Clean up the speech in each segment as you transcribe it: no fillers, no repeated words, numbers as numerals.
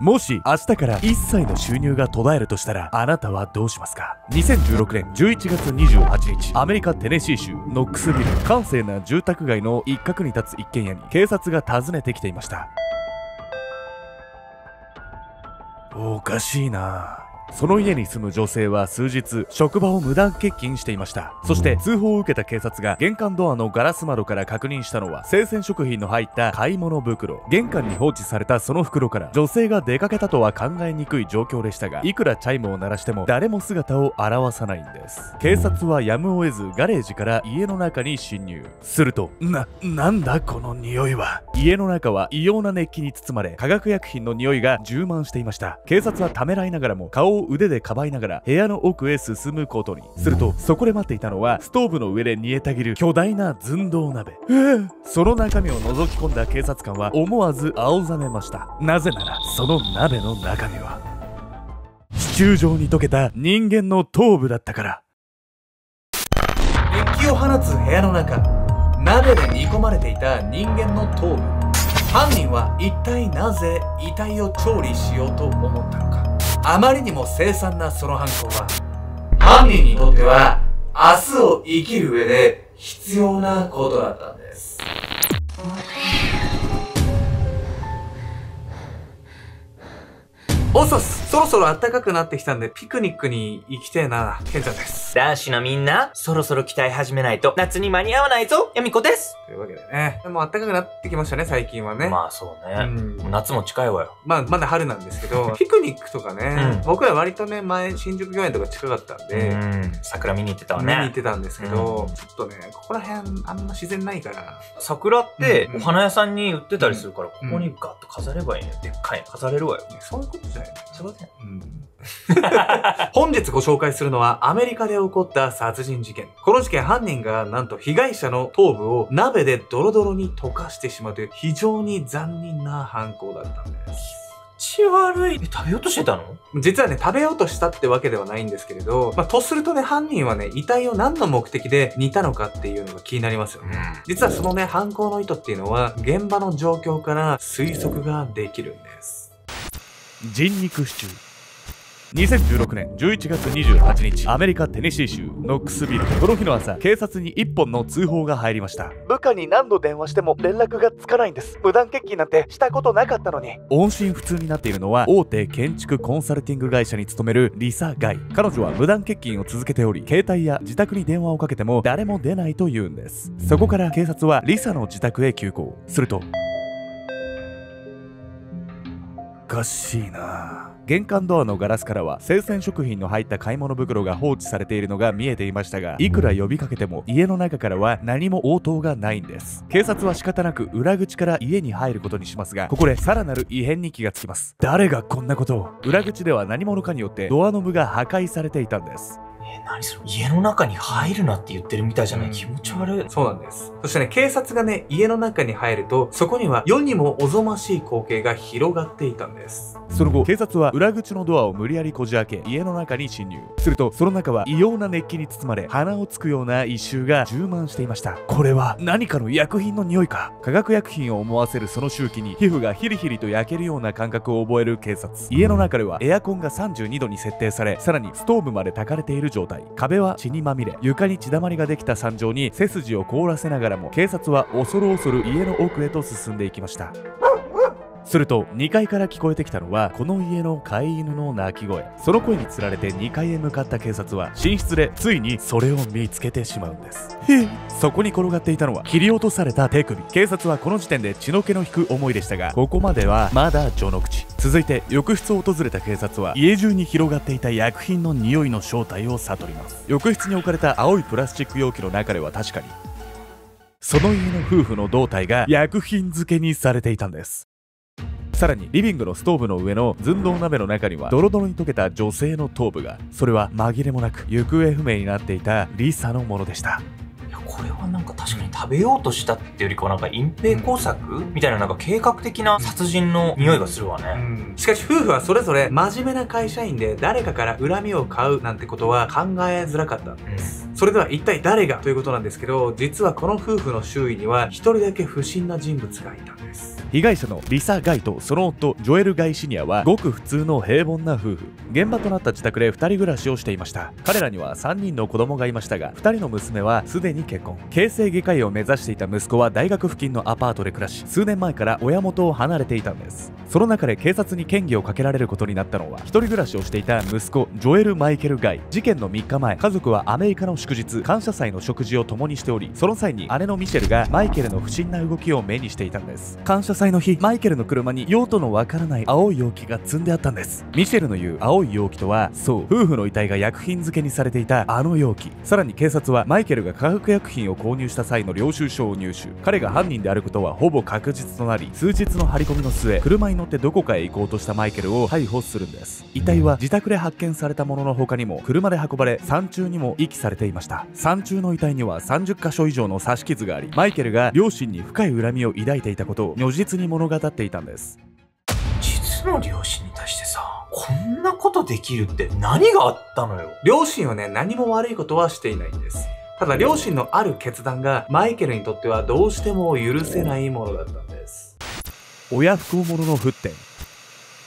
もし明日から一切の収入が途絶えるとしたら、あなたはどうしますか？ 2016 年11月28日、アメリカテネシー州ノックスビル、閑静な住宅街の一角に立つ一軒家に警察が訪ねてきていました。おかしいな。その家に住む女性は数日、職場を無断欠勤していました。そして通報を受けた警察が玄関ドアのガラス窓から確認したのは、生鮮食品の入った買い物袋。玄関に放置されたその袋から女性が出かけたとは考えにくい状況でしたが、いくらチャイムを鳴らしても誰も姿を現さないんです。警察はやむを得ずガレージから家の中に侵入。すると、なんだこの匂いは。家の中は異様な熱気に包まれ、化学薬品の匂いが充満していました。警察はためらいながらも顔を腕でかばいながら部屋の奥へ進むことに。するとそこで待っていたのは、ストーブの上で煮えたぎる巨大な寸胴鍋。その中身を覗き込んだ警察官は思わず青ざめました。なぜならその鍋の中身は地中状に溶けた人間の頭部だったから。熱気を放つ部屋の中、鍋で煮込まれていた人間の頭部。犯人は一体なぜ遺体を調理しようと思ったのか。あまりにも凄惨なその犯行は、犯人にとっては明日を生きる上で必要なことだったんです。おっそす、そろそろ暖かくなってきたんでピクニックに行きてえな。ケンちゃんです。男子のみんな、そろそろ鍛え始めないと夏に間に合わないぞ。ヤミコです。というわけでね、もう暖かくなってきましたね、最近はね。まあそうね。もう夏も近いわよ。まだ春なんですけど、ピクニックとかね、僕ら割とね、前新宿御苑とか近かったんで、桜見に行ってたわね。見に行ってたんですけど、ちょっとね、ここら辺あんま自然ないから。桜ってお花屋さんに売ってたりするから、ここにガッと飾ればいいね。でっかいの飾れるわよ。そういうことじゃないね。そういうことだよ。本日ご紹介するのはアメリカで起こった殺人事件。この事件、犯人がなんと被害者の頭部を鍋でドロドロに溶かしてしまうという非常に残忍な犯行だったんです。気悪い。食べようとしてたの？実はね、食べようとしたってわけではないんですけれど、とするとね、犯人はね、遺体を何の目的で煮たのかっていうのが気になりますよね。実はそのね、犯行の意図っていうのは、現場の状況から推測ができるんです。人肉シチュー。2016年11月28日、アメリカテネシー州ノックスビル。この日の朝、警察に1本の通報が入りました。部下に何度電話しても連絡がつかないんです。無断欠勤なんてしたことなかったのに。音信不通になっているのは、大手建築コンサルティング会社に勤めるリサ・ガイ。彼女は無断欠勤を続けており、携帯や自宅に電話をかけても誰も出ないというんです。そこから警察はリサの自宅へ急行。すると、おかしいな。玄関ドアのガラスからは生鮮食品の入った買い物袋が放置されているのが見えていましたが、いくら呼びかけても家の中からは何も応答がないんです。警察は仕方なく裏口から家に入ることにしますが、ここでさらなる異変に気がつきます。誰がこんなことを。裏口では何者かによってドアノブが破壊されていたんです。何それ、家の中に入るなって言ってるみたいじゃない？気持ち悪い。そうなんです。そしてね、警察がね、家の中に入ると、そこには世にもおぞましい光景が広がっていたんです。その後、警察は裏口のドアを無理やりこじ開け、家の中に侵入。すると、その中は異様な熱気に包まれ、鼻をつくような異臭が充満していました。これは何かの薬品の匂いか。化学薬品を思わせるその周期に、皮膚がヒリヒリと焼けるような感覚を覚える警察。家の中ではエアコンが32度に設定され、さらにストーブまで焚かれている状態。壁は血にまみれ、床に血だまりができた惨状に背筋を凍らせながらも、警察は恐る恐る家の奥へと進んでいきました。すると2階から聞こえてきたのは、この家の飼い犬の鳴き声。その声につられて2階へ向かった警察は、寝室でついにそれを見つけてしまうんです。そこに転がっていたのは切り落とされた手首。警察はこの時点で血の気の引く思いでしたが、ここまではまだ序の口。続いて浴室を訪れた警察は、家中に広がっていた薬品の匂いの正体を悟ります。浴室に置かれた青いプラスチック容器の中では確かにその家の夫婦の胴体が薬品漬けにされていたんです。さらにリビングのストーブの上の寸胴鍋の中にはドロドロに溶けた女性の頭部が。それは紛れもなく行方不明になっていたリサのものでした。これはなんか確かに食べようとしたっていうよりかはなんか隠蔽工作みたいな、なんか計画的な殺人の匂いがするわね。しかし夫婦はそれぞれ真面目な会社員で、誰かから恨みを買うなんてことは考えづらかったんです。それでは一体誰がということなんですけど、実はこの夫婦の周囲には一人だけ不審な人物がいたんです。被害者のリサ・ガイとその夫ジョエル・ガイシニアはごく普通の平凡な夫婦。現場となった自宅で2人暮らしをしていました。彼らには3人の子供がいましたが、2人の娘はすでに結婚。形成外科医を目指していた息子は大学付近のアパートで暮らし、数年前から親元を離れていたんです。その中で警察に嫌疑をかけられることになったのは、一人暮らしをしていた息子ジョエル・マイケル・ガイ。事件の3日前、家族はアメリカの祝日感謝祭の食事を共にしており、その際に姉のミシェルがマイケルの不審な動きを目にしていたんです。感謝祭の日、マイケルの車に用途のわからない青い容器が積んであったんです。ミシェルの言う青い容器とは、そう、夫婦の遺体が薬品漬けにされていたあの容器。さらに警察はマイケルが化学薬品を購入した際の領収書を入手。彼が犯人であることはほぼ確実となり、数日の張り込みの末、車に乗ってどこかへ行こうとしたマイケルを逮捕するんです。遺体は自宅で発見されたものの他にも車で運ばれ、山中にも遺棄されていました。山中の遺体には30箇所以上の刺し傷があり、マイケルが両親に深い恨みを抱いていたことを如実に物語っていたんです。実の両親に対してさ、こんなことできるって何があったのよ。両親はね、何も悪いことはしていないんです。ただ両親のある決断がマイケルにとってはどうしても許せないものだったんです。親不孝者の沸点。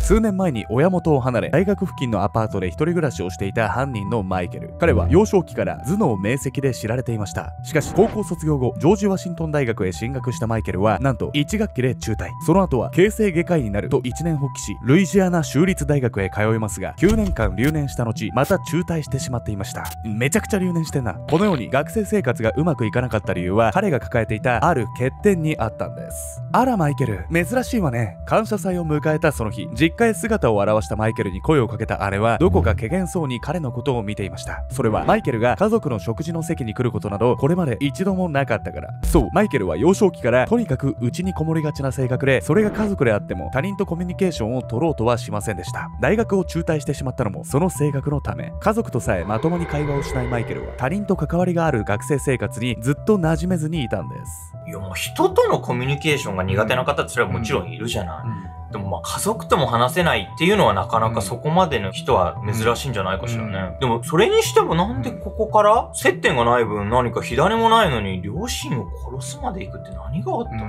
数年前に親元を離れ、大学付近のアパートで一人暮らしをしていた犯人のマイケル。彼は幼少期から頭脳明晰で知られていました。しかし高校卒業後、ジョージ・ワシントン大学へ進学したマイケルはなんと1学期で中退。その後は形成外科医になると一念発起し、ルイジアナ州立大学へ通いますが、9年間留年した後、また中退してしまっていました。めちゃくちゃ留年してんな。このように学生生活がうまくいかなかった理由は、彼が抱えていたある欠点にあったんです。あらマイケル、珍しいわね。感謝祭を迎えたその日、実家へ姿を現したマイケルに声をかけた姉は、どこか怪げそうに彼のことを見ていました。それはマイケルが家族の食事の席に来ることなどこれまで一度もなかったから。そう、マイケルは幼少期からとにかく家にこもりがちな性格で、それが家族であっても他人とコミュニケーションを取ろうとはしませんでした。大学を中退してしまったのもその性格のため。家族とさえまともに会話をしないマイケルは、他人と関わりがある学生生活にずっと馴染めずにいたんです。いや、もう人とのコミュニケーションが苦手な方ってそれはもちろんいるじゃない。でもまあ家族とも話せないっていうのはなかなかそこまでの人は珍しいんじゃないかしらね。でもそれにしてもなんでここから接点がない分何か火種もないのに両親を殺すまで行くって何があったの？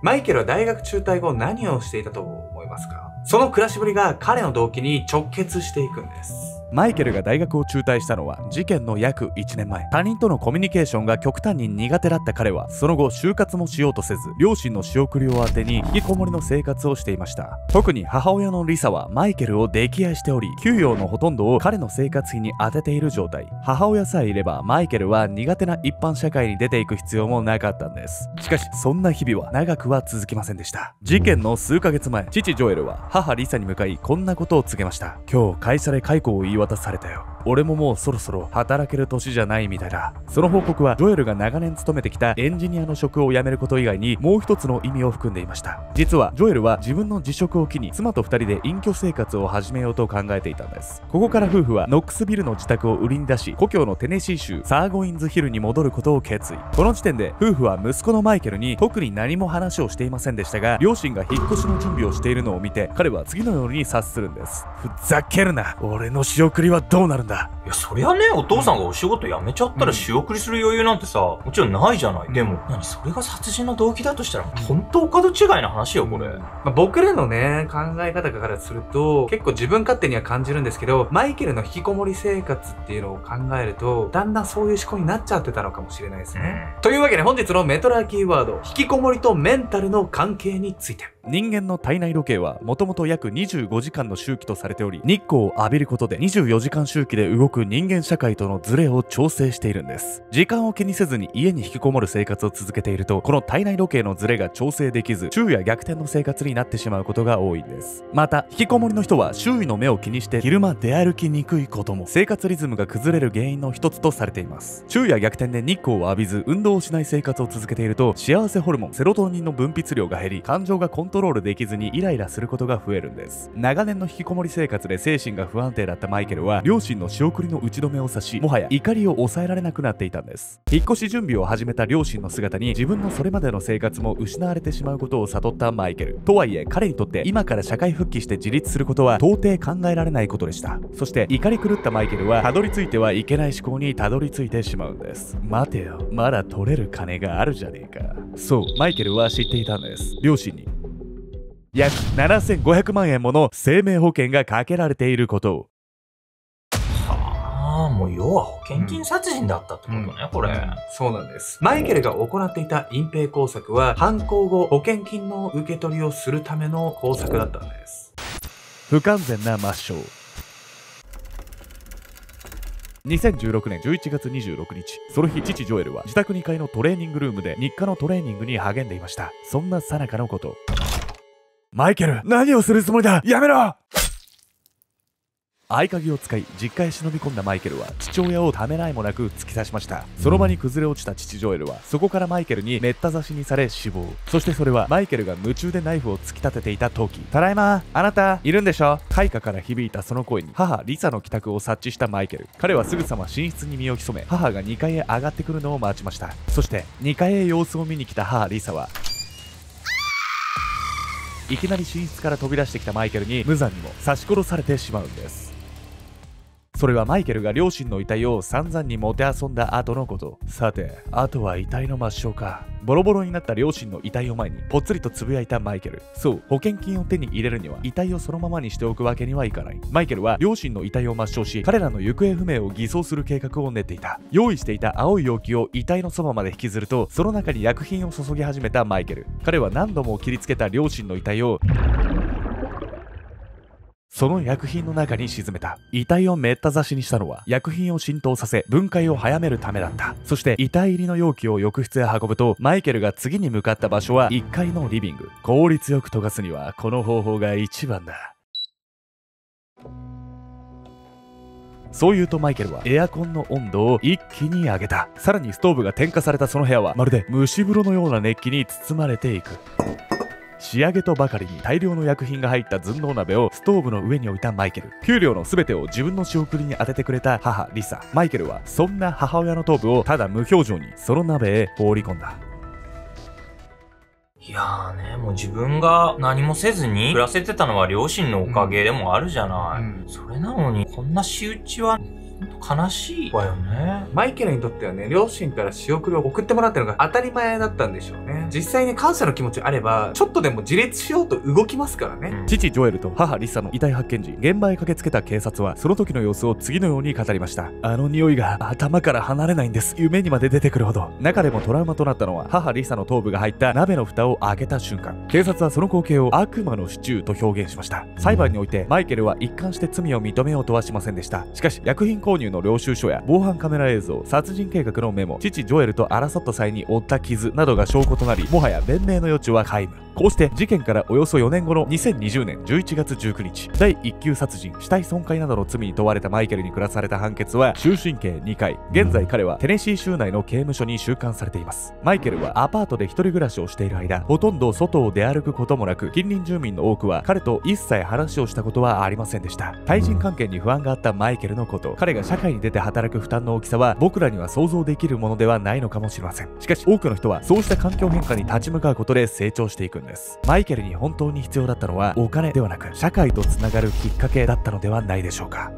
マイケルは大学中退後何をしていたと思いますか？その暮らしぶりが彼の動機に直結していくんです。マイケルが大学を中退したのは事件の約1年前。他人とのコミュニケーションが極端に苦手だった彼は、その後就活もしようとせず、両親の仕送りを当てに引きこもりの生活をしていました。特に母親のリサはマイケルを溺愛しており、給与のほとんどを彼の生活費に充てている状態。母親さえいればマイケルは苦手な一般社会に出ていく必要もなかったんです。しかしそんな日々は長くは続きませんでした。事件の数ヶ月前、父ジョエルは母リサに向かいこんなことを告げました。今日会社で解雇を言い渡されたよ。俺ももうそろそろ働ける年じゃないみたいだ。その報告はジョエルが長年勤めてきたエンジニアの職を辞めること以外にもう一つの意味を含んでいました。実はジョエルは自分の辞職を機に妻と2人で隠居生活を始めようと考えていたんです。ここから夫婦はノックスビルの自宅を売りに出し、故郷のテネシー州サーゴインズヒルに戻ることを決意。この時点で夫婦は息子のマイケルに特に何も話をしていませんでしたが、両親が引っ越しの準備をしているのを見て、彼は次のように察するんです。ふざけるな、俺の仕送りはどうなるんだ。いや、そりゃね、お父さんがお仕事辞めちゃったら仕送りする余裕なんてさ、もちろんないじゃない。でも、それが殺人の動機だとしたら、本当お門違いな話よ、これ。僕らのね、考え方からすると、結構自分勝手には感じるんですけど、マイケルの引きこもり生活っていうのを考えると、だんだんそういう思考になっちゃってたのかもしれないですね。というわけで本日のメトラーキーワード、引きこもりとメンタルの関係について。人間の体内時計はもともと約25時間の周期とされており、日光を浴びることで24時間周期で動く人間社会とのズレを調整しているんです。時間を気にせずに家に引きこもる生活を続けていると、この体内時計のズレが調整できず、昼夜逆転の生活になってしまうことが多いんです。また引きこもりの人は周囲の目を気にして昼間出歩きにくいことも生活リズムが崩れる原因の一つとされています。昼夜逆転で日光を浴びず運動をしない生活を続けていると、幸せホルモンセロトニンの分泌量が減り、感情がコントロールできずにイライラすることが増えるんです。長年の引きこもり生活で精神が不安定だったマイケルは、両親の仕送りの打ち止めを指し、もはや怒りを抑えられなくなっていたんです。引っ越し準備を始めた両親の姿に自分のそれまでの生活も失われてしまうことを悟ったマイケル。とはいえ彼にとって今から社会復帰して自立することは到底考えられないことでした。そして怒り狂ったマイケルはたどり着いてはいけない思考にたどり着いてしまうんです。待てよ、まだ取れる金があるじゃねえか。そう、マイケルは知っていたんです。両親に約7500万円もの生命保険がかけられていることを。はあ、もう要は保険金殺人だったってことね、これ。そうなんです。マイケルが行っていた隠蔽工作は、犯行後保険金の受け取りをするための工作だったんです。不完全な抹消。2016年11月26日、その日父ジョエルは自宅2階のトレーニングルームで日課のトレーニングに励んでいました。そんな最中のこと。マイケル、何をするつもりだ、やめろ。合鍵を使い実家へ忍び込んだマイケルは父親をためらいもなく突き刺しました。その場に崩れ落ちた父ジョエルはそこからマイケルにめった刺しにされ死亡。そしてそれはマイケルが夢中でナイフを突き立てていた時。ただいま、あなたいるんでしょ。開花から響いたその声に母リサの帰宅を察知したマイケル。彼はすぐさま寝室に身を潜め、母が2階へ上がってくるのを待ちました。そして2階へ様子を見に来た母リサはいきなり寝室から飛び出してきたマイケルに無残にも刺し殺されてしまうんです。それはマイケルが両親の遺体を散々にもてあそんだ後のこと。さて、あとは遺体の抹消か。ボロボロになった両親の遺体を前にぽっつりとつぶやいたマイケル。そう、保険金を手に入れるには遺体をそのままにしておくわけにはいかない。マイケルは両親の遺体を抹消し、彼らの行方不明を偽装する計画を練っていた。用意していた青い容器を遺体のそばまで引きずると、その中に薬品を注ぎ始めたマイケル。彼は何度も切りつけた両親の遺体をその薬品の中に沈めた。遺体をめった刺しにしたのは薬品を浸透させ分解を早めるためだった。そして遺体入りの容器を浴室へ運ぶと、マイケルが次に向かった場所は1階のリビング。効率よく溶かすにはこの方法が一番だ。そう言うとマイケルはエアコンの温度を一気に上げた。さらにストーブが点火されたその部屋はまるで蒸し風呂のような熱気に包まれていく。仕上げとばかりに大量の薬品が入った寸胴鍋をストーブの上に置いたマイケル。給料の全てを自分の仕送りに当ててくれた母リサ。マイケルはそんな母親の頭部をただ無表情にその鍋へ放り込んだ。いやーね、もう自分が何もせずに暮らせてたのは両親のおかげでもあるじゃない。それなのにこんな仕打ちは悲しいわよね。マイケルにとってはね、両親から仕送りを送ってもらったのが当たり前だったんでしょうね。実際に感謝の気持ちあれば、ちょっとでも自立しようと動きますからね。父ジョエルと母リサの遺体発見時、現場へ駆けつけた警察はその時の様子を次のように語りました。あの匂いが頭から離れないんです。夢にまで出てくるほど。中でもトラウマとなったのは母リサの頭部が入った鍋の蓋を開けた瞬間。警察はその光景を悪魔のシチューと表現しました。裁判においてマイケルは一貫して罪を認めようとはしませんでした。しかし薬品購入の領収書や防犯カメラ映像、殺人計画のメモ、父ジョエルと争った際に負った傷などが証拠となり、もはや弁明の余地は皆無。こうして事件からおよそ4年後の2020年11月19日、第1級殺人、死体損壊などの罪に問われたマイケルに下された判決は終身刑2回。現在彼はテネシー州内の刑務所に収監されています。マイケルはアパートで一人暮らしをしている間、ほとんど外を出歩くこともなく、近隣住民の多くは彼と一切話をしたことはありませんでした。対人関係に不安があったマイケルのこと、彼が社会に出て働く負担の大きさは僕らには想像できるものではないのかもしれません。しかし多くの人はそうした環境変化に立ち向かうことで成長していくんです。マイケルに本当に必要だったのはお金ではなく、社会とつながるきっかけだったのではないでしょうか。